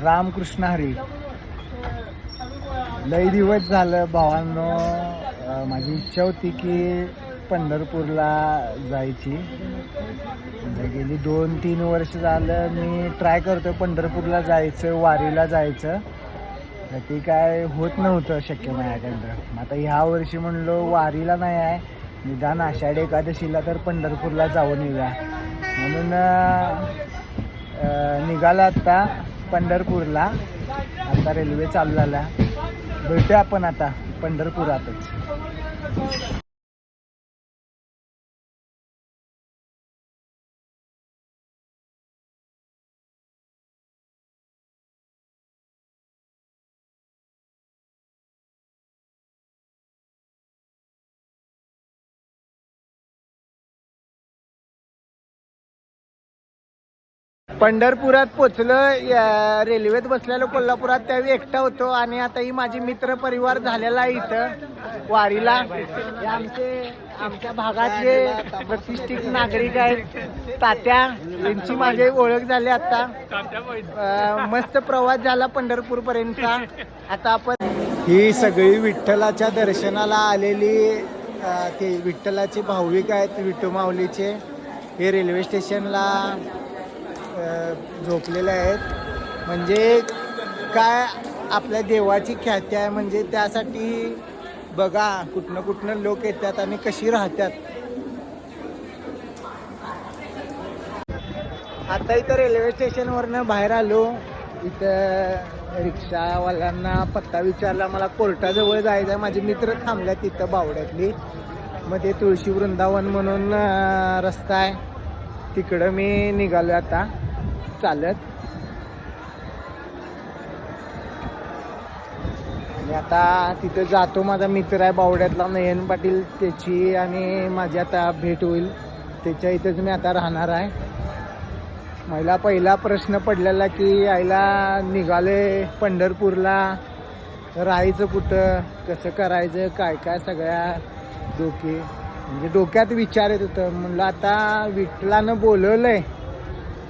रामकृष्ण हरी. लई दिवस झालं भावांनो, माझी इच्छा होती की पंढरपूरला जायची. गेली 2-3 वर्ष झालं मी ट्राय करतो पंढरपूरला जायचं, वारीला जायचं. तर ते काय होत नव्हतं शक्य माझ्याकडं. आता ह्या वर्षी म्हणलो वारीला नाही आहे, निदान आषाढी एकादशीला तर पंढरपूरला जाऊन येऊया म्हणून निघाला आता पंढरपूरला. आता रेल्वे चालू झाला, भेटूया आपण आता पंढरपुरातच. पंढरपुरात पोचलो. रेल्वेत बसलेलो कोल्हापुरात, त्यावेळी एकटा होतो आणि आता ही माझी मित्र परिवार झालेला आहे इथं वारीला. हे आमच्या भागातले प्रतिष्ठित नागरिक आहेत, तात्या, यांची माझी ओळख झाली आता. मस्त प्रवास झाला पंढरपूर पर्यंतचा. आता आपण ही सगळी विठ्ठलाच्या दर्शनाला आलेली ते विठ्ठलाचे भाविक आहेत, विठू माऊलीचे. हे रेल्वे स्टेशनला झोपलेले आहेत. म्हणजे काय आपल्या देवाची ख्याती आहे, म्हणजे त्यासाठी बघा कुठनं लोक येतात आणि कशी राहतात. आता इथं रेल्वे स्टेशनवरनं बाहेर आलो. इथं रिक्षावाल्यांना पत्ता विचारला, मला कोर्टाजवळ जायचं आहे. माझे मित्र थांबल्या तिथं बावड्यातली. मग ते तुळशी वृंदावन म्हणून रस्ता आहे, तिकडं मी निघालो आता चालत. आणि आता तिथं जातो. माझा मित्र आहे बावड्यातला नयन पाटील, त्याची आणि माझी आता भेट होईल. त्याच्या इथंच मी आता राहणार आहे. मला पहिला प्रश्न पडलेला की आईला निघाले पंढरपूरला, राहायचं कुठं, कसं करायचं, काय काय सगळ्या डोक्यात विचार येत होतं. म्हणलं आता विठ्ठलानं बोलवलंय,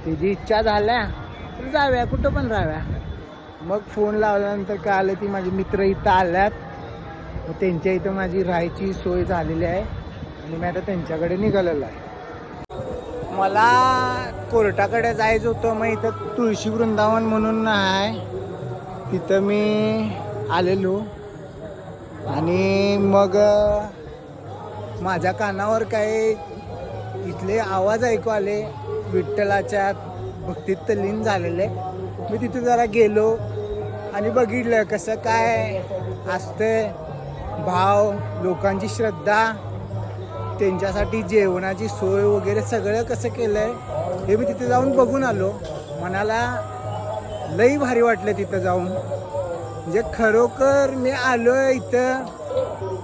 त्याची इच्छा झाल्या तर जाव्या, कुठं पण राहाव्या. मग फोन लावल्यानंतर काय आलं ती माझे मित्र इथं आल्यात. त्यांच्या इथं माझी राहायची सोय झालेली आहे आणि मी आता त्यांच्याकडे निघालेलो आहे. मला कोर्टाकडे जायचं होतं. मग इथं तुळशी वृंदावन म्हणून आहे, तिथं मी आलेलो. आणि मग माझ्या कानावर काही इथले आवाज ऐकू आले, विठ्ठलाच्या भक्तीत तल्लीन झालेले. मी तिथे जरा गेलो आणि बघितलं कसं काय असतं, भाव, लोकांची श्रद्धा, त्यांच्यासाठी जेवणाची सोय वगैरे सगळं कसं केलं आहे हे मी तिथे जाऊन बघून आलो. मनाला लई भारी वाटलं तिथं जाऊन. म्हणजे खरोखर मी आलो इथं,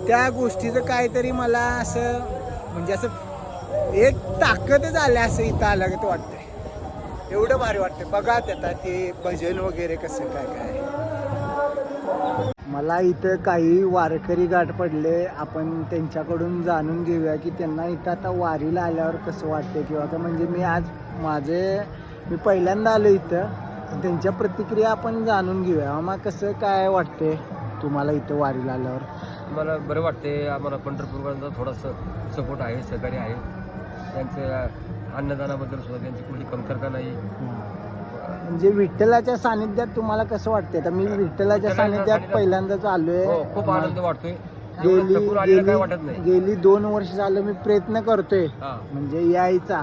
त्या गोष्टीचं काहीतरी मला असं म्हणजे असं एक ताकदच आल्या असं इथं आलं की वाटतंय. एवढं भारी वाटतंय. बघा त्यात ते भजन वगैरे कसं काय काय. मला इथं काही वारकरी गाठ पडले, आपण त्यांच्याकडून जाणून घेऊया की त्यांना इथं आता वारीला आल्यावर कसं वाटतंय. किंवा का म्हणजे मी पहिल्यांदा आलो इथं, त्यांच्या प्रतिक्रिया आपण जाणून घेऊया. मग कसं काय वाटतंय तुम्हाला इथं वारीला आल्यावर? मला बरं वाटते. आम्हाला पंढरपूरपर्यंत थोडासा सपोर्ट आहे, सहकार्य आहे. त्यांचं अन्नदानाबद्दल सुद्धा त्यांची कुठली कमतरता नाही. म्हणजे विठ्ठलाच्या सानिध्यात तुम्हाला कसं वाटतंय? तर मी विठ्ठलाच्या सानिध्यात पहिल्यांदाच आलोय. खूप आनंद वाटतोय. गेली 2 वर्ष झालं मी प्रयत्न करतोय म्हणजे यायचा,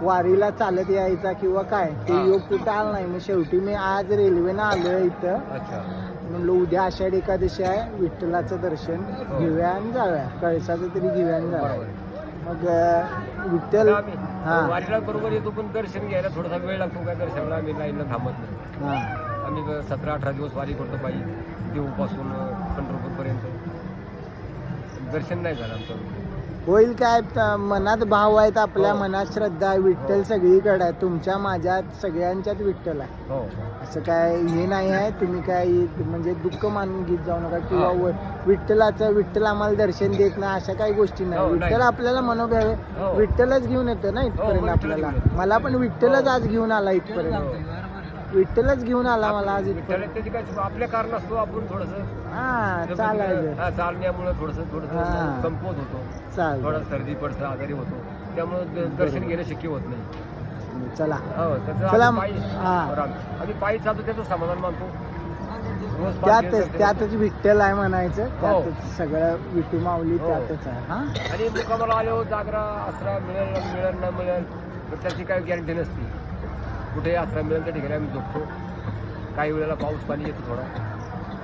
वारीला चालत यायचा किंवा काय, ते योग कुठं आला नाही. मग शेवटी मी आज रेल्वेनं आलोय इथं. म्हणलं उद्या आषाढी एकादशी आहे, विठ्ठलाचं दर्शन घेऊया आणि जाऊया, कळसाचं तरी घेऊया आणि जाऊया. मग विठ्ठल वारीला बरोबर येतो, पण दर्शन घ्यायला थोडासा वेळ लागतो. काय दर्शनाला आम्ही लाईनला थांबत नाही. आम्ही 17-18 दिवस वारी करतो पाहिजे, देऊपासून पंढरपूरपर्यंत. दर्शन नाही झालं आमचं. होईल काय, मनात भाव आहेत, आपल्या मनात श्रद्धा आहे. विठ्ठल सगळीकडे आहे, तुमच्या माझ्यात सगळ्यांच्यात विठ्ठल आहे. असं काय हे नाही आहे. तुम्ही काय म्हणजे दुःख मानून घेत जाऊ नका किंवा विठ्ठल आम्हाला दर्शन देत नाही, अशा काही गोष्टी नाही. विठ्ठल आपल्याला मनोभावे विठ्ठलच घेऊन येतं ना इथपर्यंत आपल्याला. मला पण विठ्ठलच आज घेऊन आला इथपर्यंत. विठ्ठलच घेऊन आला मला आज विठ्ठल इथपर्यंत. त्याची काय आपल्या कारण असतो आपण थोडस हा चालायचं. चालण्यामुळे थोडस हा. संपवत होतो, चाल थोडा सर्दी पडतं, आजारी होतो, त्यामुळे दर्शन घेणं शक्य होत नाही. चला हो त्याचं चला. आम्ही पायी हा. आम्ही पायी चालतो त्याचं समाधान मानतो. रोज पाच त्यातच दिवस त्यातच विठ्ठल आहे म्हणायचं. हो. त्यातच सगळं विठू माऊली हो. त्यातच आहे. हा आणि मुक्कामाला आलो जागरा आसरा मिळेल न मिळेल तर त्याची काही गॅरंटी नसते. कुठे आसरा मिळेल त्या ठिकाणी आम्ही झोपतो. काही वेळेला पाऊस पाणी येतो थोडा,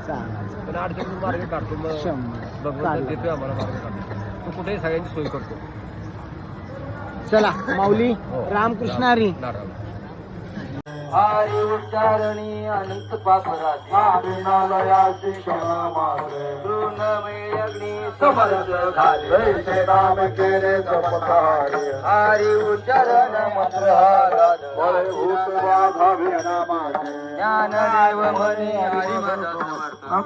चालायचं. पण अडचणीतून मार्ग काढतो. मग 100 भगवंत काढला. देतोय आम्हाला मार्ग काढतो. तो कुठेही सगळ्यांची सोय करतो. चला माऊली हो. रामकृष्ण हरी. नारायण. हरी उच्चारणी अनंत पापराधी नालयाची क्षमा मागे तृणमय अग्नी समर्थ झाले वैसे नाम केले जपतारे हरी उच्चारण मंत्र हाराज बळे भूत वाघावे नामाचे ज्ञान देव मनी हरी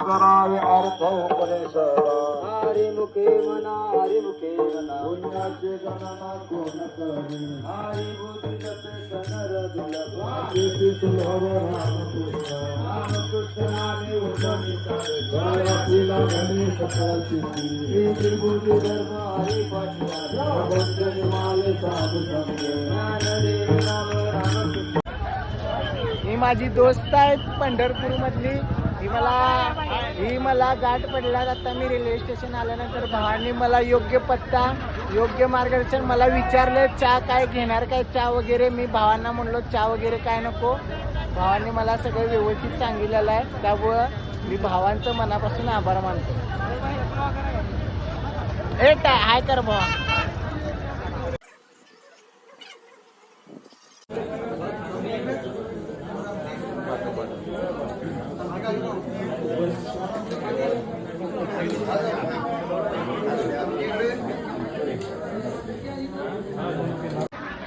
करावे अर्थ उपदेश हरी मुखे मना हरी मुखे मना पुण्याचे गणना कोण करे हरी बुद्धी जपे सनर दुर्लभ ही माझी दोस्त आहेत पंढरपूर मधली. ही मला गाठ पडल्यात. आता मी रेल्वे स्टेशन आल्यानंतर भावांनी मला योग्य पत्ता योग्य मार्गदर्शन मला विचारलं चहा काय घेणार काय चहा वगैरे. मी भावांना म्हणलो चहा वगैरे काय नको. भावांनी मला सगळं व्यवस्थित सांगितलेलं आहे. त्यामुळं मी भावांचं मनापासून आभार मानतो. हाय कर भावा.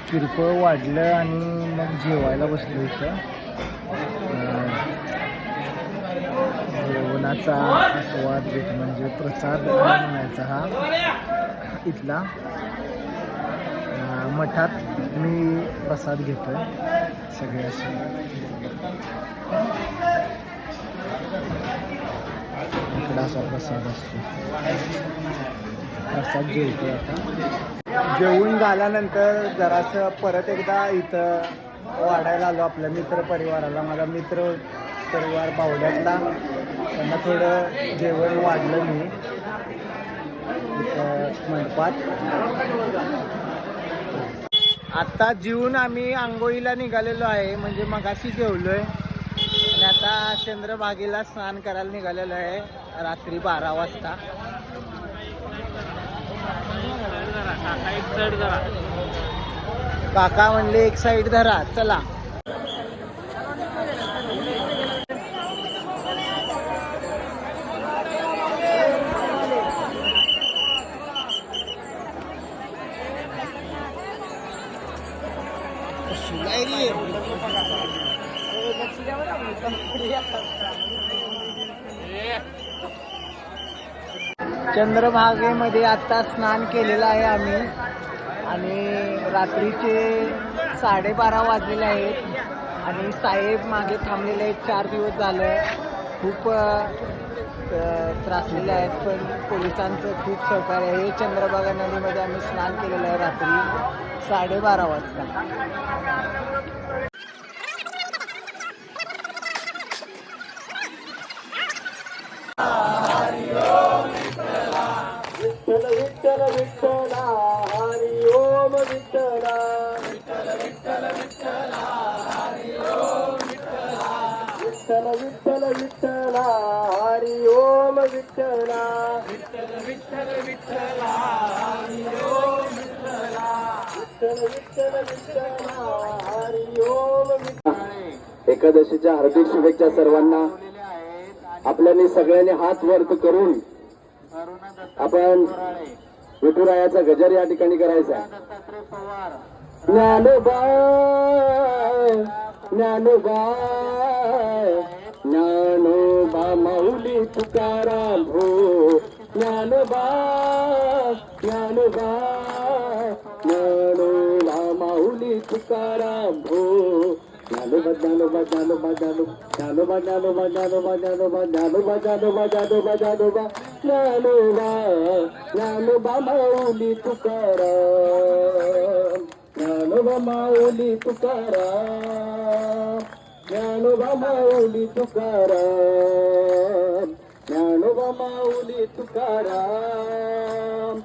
किरकोळ वाढलं आणि मग जेवायला बसलो इथं. जेवणाचा आस्वाद घेत म्हणजे प्रसाद म्हणायचा हा इथला. मठात मी प्रसाद घेतोय सगळे असे. इकडं असा प्रसाद असतो. प्रसाद जेवतो आता. जेवून झाल्यानंतर जरासं परत एकदा इथं वाढायला आलो आपल्या मित्र परिवाराला. माझा मित्र परिवार बावड्यातला त्यांना थोडं जेवण वाढलं मी इथं मंडपात. आत्ता जेवून आम्ही आंघोळीला निघालेलो आहे. म्हणजे मगाशी जेवलोय आणि आता चंद्रभागेला स्नान करायला निघालेलो आहे रात्री 12 वाजता. काका म्हणले एक साईड धरा. चला चंद्रभागेमध्ये आता स्नान केलेलं आहे आम्ही. आणि रात्रीचे 12:30 वाजलेले आहेत आणि साहेब मागे थांबलेले आहेत. 4 दिवस झालं खूप त्रासलेले आहेत, पण पोलिसांचं खूप सहकार्य आहे. चंद्रभागा नदीमध्ये आम्ही स्नान केलेलं आहे रात्री 12:30 वाजता. विठ्ठल विठ्ठल विठ्ठला हरी ओम विठ्ठला विठ्ठल विठ्ठल विठ्ठला हरी ओम विठ्ठला विठ्ठल विठ्ठल विठ्ठला हरी ओम विठ्ठला विठ्ठल विठ्ठल विठ्ठला हरी ओम विठ्ठला विठ्ठल विठ्ठल विठ्ठला हरी ओम विठ्ठला. एकादशीच्या हार्दिक शुभेच्छा सर्वांना. आपल्यानी सगळ्यांनी हात वर करून आपण विठुरायाचा गजर या ठिकाणी करायचा. ज्ञानोबा ज्ञानोबा ज्ञानोबा माऊली तुकाराम हो. ज्ञानोबा ज्ञानोबा ज्ञानोबा माऊली तुकाराम हो. ज्ञान ज्ञानोबा ज्ञानोबा ज्ञानोबा ज्ञानोबा ज्ञानोबा ज्ञानोबा ज्ञानोबा ज्ञानोबा ज्ञानोबा ज्ञानोबा ज्ञानोबा ज्ञानोबा ज्ञानोबा माऊली तुकाराम ज्ञानोबा माऊली तुकाराम ज्ञानोबा माऊली तुकाराम ज्ञानोबा माऊली तुकाराम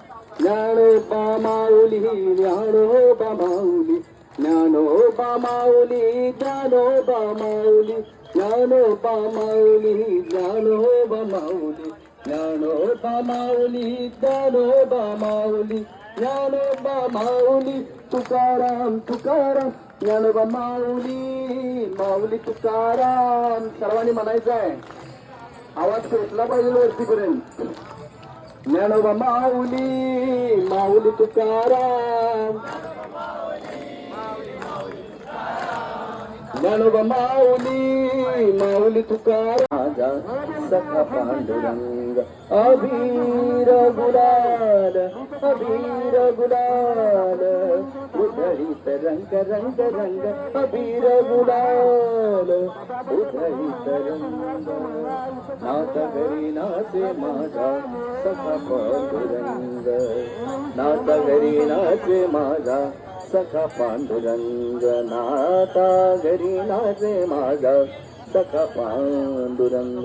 ज्ञानोबा माऊली ज्ञानोबा माऊली ज्ञानोबा माऊली ज्ञानोबा माऊली ज्ञानोबा माऊली ज्ञानोबा माऊली ज्ञानोबा माऊली ज्ञानोबा माऊली ज्ञानोबा माऊली तुकाराम तुकाराम ज्ञानोबा माऊली माऊली तुकाराम सर्वांनी म्हणायचं आहे आवाज पोचला पाहिजे वरतीपर्यंत ज्ञानोबा माऊली माऊली तुकाराम ज्ञानोबा माऊली माऊली तुकाराम माझा सखा पांडुरंग अबीर गुलाल उधळीत रंग रंग रंग अबीर गुलाल उधळीत रंग नाच घरी नाचे माझा सखा पांडुरंग नाच घरी नाचे माझा सखा पांडुरंग नाता घरी नाचे माझा सखा पांडुरंग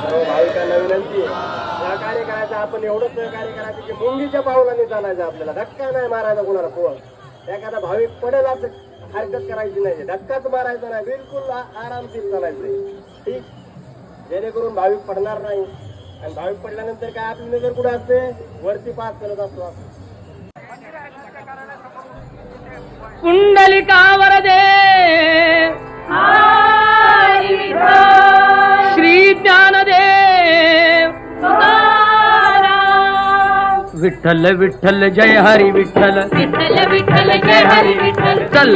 सर्व भाविकांना विनंती सहकार्य करायचं आपण एवढं सहकार्य करायचं की मुंगीच्या पावलाने चालायचं आपल्याला धक्का नाही मारायचा कोणाला पोळ एखादा भाविक पडेल असं हरकत करायची नाही धक्काच मारायचा नाही बिलकुल आरामशीर चालायचं ठीक जेणेकरून भाविक पडणार नाही आणि भाविक पडल्यानंतर काय आपली नजर कुठे असते वरती पास करत असतो कुंडलिका वरदे श्री ज्ञानदेव विठ्ठल विठ्ठल जय हरी विठ्ठल विठ्ठल विठ्ठल जय हरी विठ्ठल चल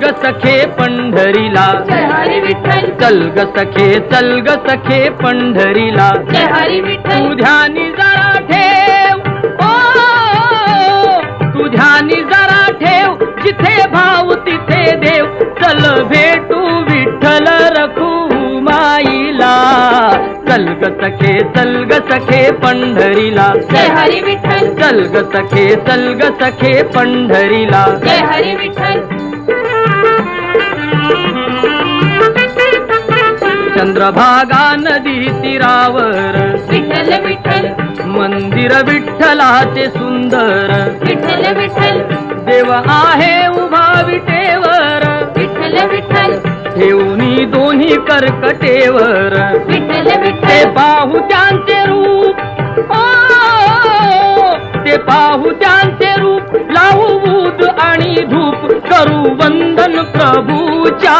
ग सखे पंढरीला जय हरी विठ्ठल चल ग सखे पंढरीला जय हरी विठ्ठल तू ध्यानी जरा ठेव ओ तू ध्यानी जरा ठेव जिथे भाव तिथे देव चल भेटू विठ्ठल रखू माईला चल ग सखे पंढरीला जय हरी विठ्ठल चल ग सखे पंढरीला जय हरी विठ्ठल चंद्रभागा नदी तीरावर विठ्ठल विठ्ठल मंदिर विठ्ठलाचे सुंदर विठ्ठल विठ्ठल देव आहे उभा विटेवर विठ्ठल विठ्ठल ठेवणी दोन्ही कर्कटेवर विठ्ठल ते विठ्ठल पाहू त्यांचे रूप ओ ते पाहू त्यांचे रूप लावू बूद आणि धूप करू वंदन प्रभूच्या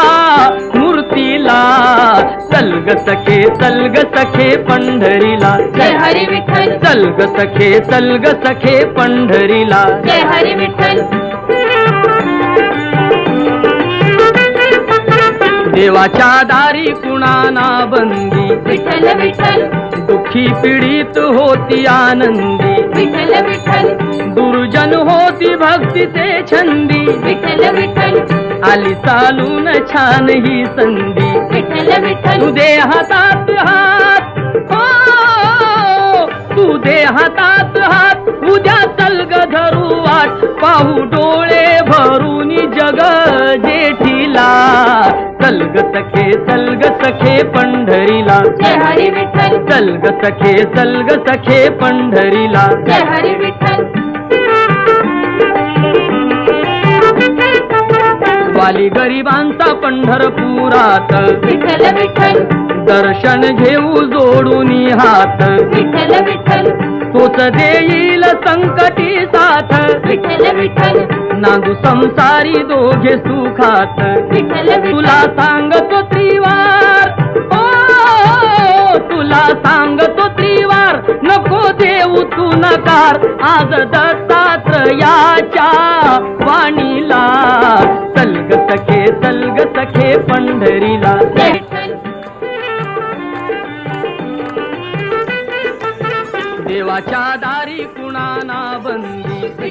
मूर्तीला चल ग सखे पंढरीला जय हरी विठ्ठल चल ग सखे पंढरीला जय हरी विठ्ठल देवाच्या दारी कुणाना बंदी विठ्ठल विठ्ठल दुःखी पीडित होती आनंदी विठ्ठल विठ्ठल दुर्जन होती भक्तीचे छंदी विठ्ठल विठ्ठल आली चालून छान ही संधी विठ्ठल विठ्ठल तू दे हातात हात हो तू दे हातात हात उद्या चल ग धरू वाट पाहू डोळे भरून जग जेठीला चल ग सखे पंढरीला जय हरी विठ्ठल चल ग सखे पंढरीला जय हरी विठ्ठल वाली गरिबांचा पंढरपुरात विठ्ठल विठ्ठल दर्शन घेऊ जोडून हात विठ्ठल विठ्ठल तोच देईल संकटी साथ विठ्ठल विठ्ठल नांदू संसारी दोघे सुखात विठ्ठल तुला सांगतो त्रिवार ओ तुला सांगतो त्रिवार नको देऊ तू नकार आज दत्तात्रयाच्या वाणीला चल ग सखे पंढरीला जय विठ्ठल देवाच्या दारी कुणाना बंदी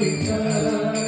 विठ्ठल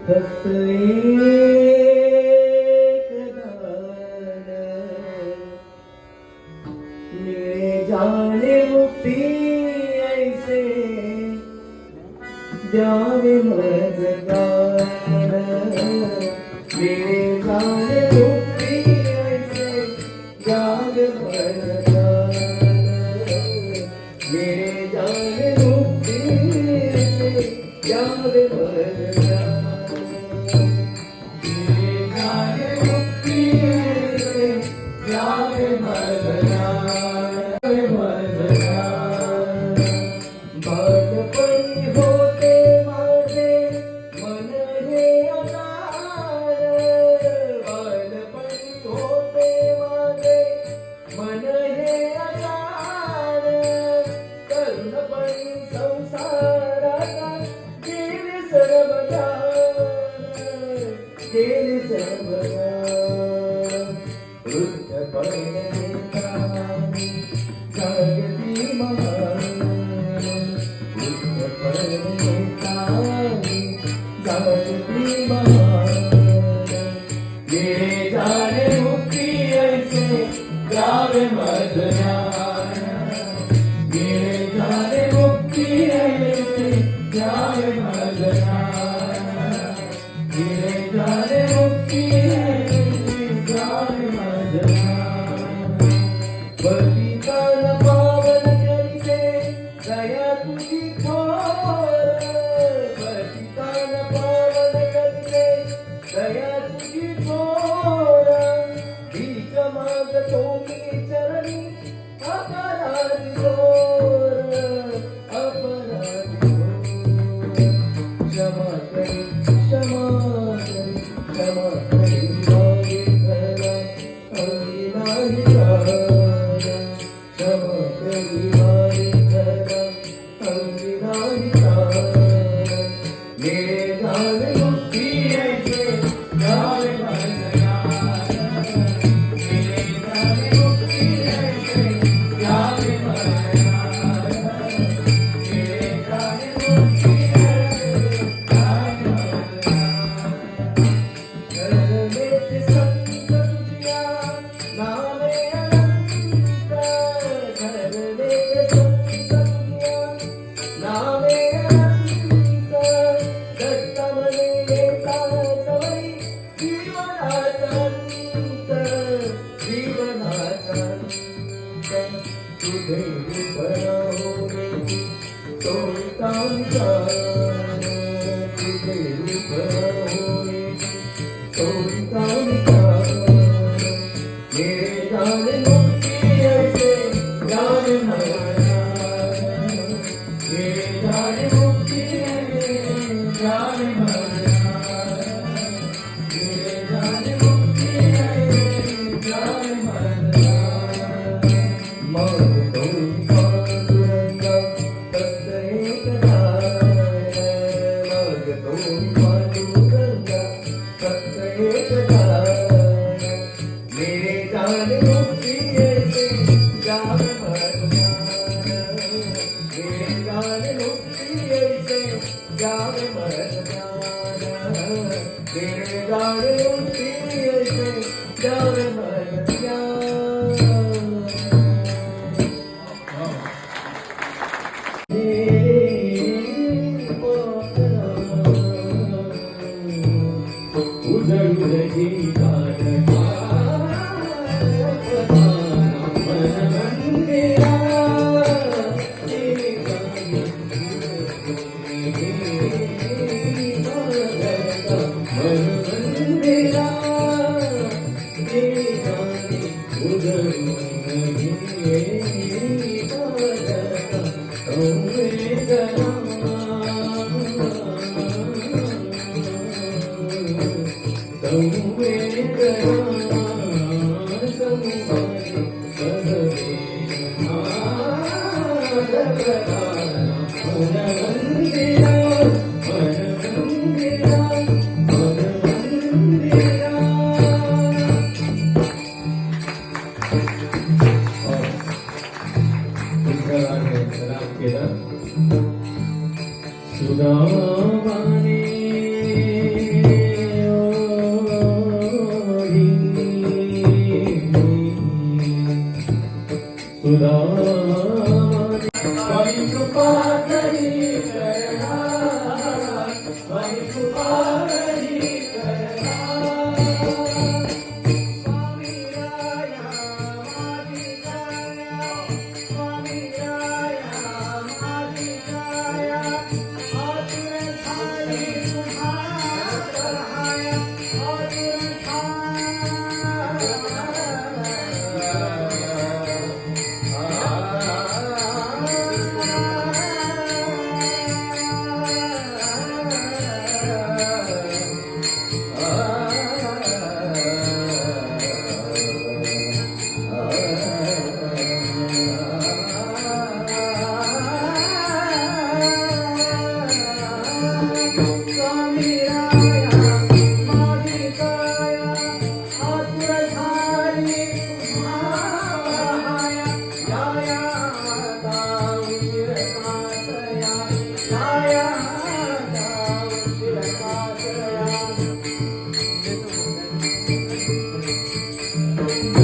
फक्त एकदा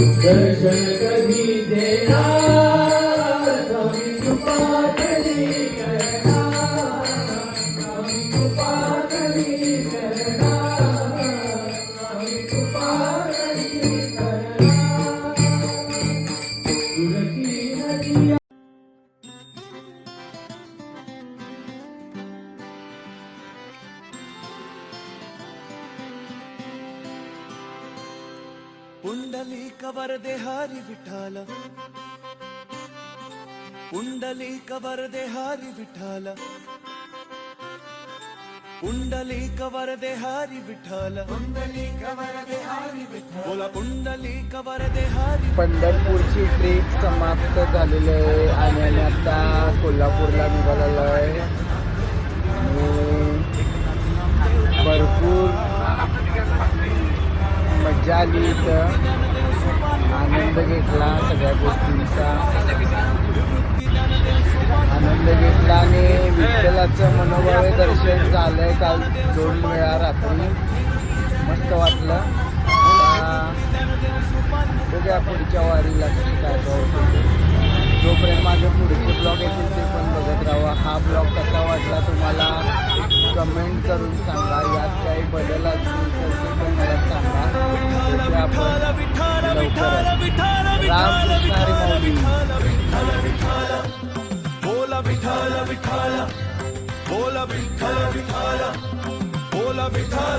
दर्शन कधी देणार स्वामी कृपा कधी करणार स्वामी कृपा कधी करणार स्वामी कृपा कधी करणार तुझी नदी पुंडलिक वरदे हरी विठ्ठल पुंडलिक वरदे हरी विठ्ठल पुंडलिक वरदे हरी विठ्ठल पुंडलिक वरदे हरी विठ्ठल बोला पुंडलिक वरदे हरी पंढरपूरची ट्रिप समाप्त झालेली आहे आणि आम्ही आता कोल्हापूरला निघालेलो आहे आणि भरपूर मजा आली इथं आनंद घेतला सगळ्या गोष्टींचा आनंद घेतला आणि विठ्ठलाचं मनोभावे दर्शन झालंय काल 2 वेळा रात्री मस्त वाटलं आता बघूया पुढच्या वारीला कशी काय होतं जोपर्यंत माझे पुढचे ब्लॉग येतील ते पण बघत राहा हा ब्लॉग कसा वाटला तुम्हाला कमेंट करून सांगा यात काही बदल असतील तर ते पण मला सांगा म्हणजे आपण लवकरच रामकृष्ण हरी माऊली बोला विठ्ठल विठ्ठल बोला विठ्ठल विठ्ठल बोला विठ्ठल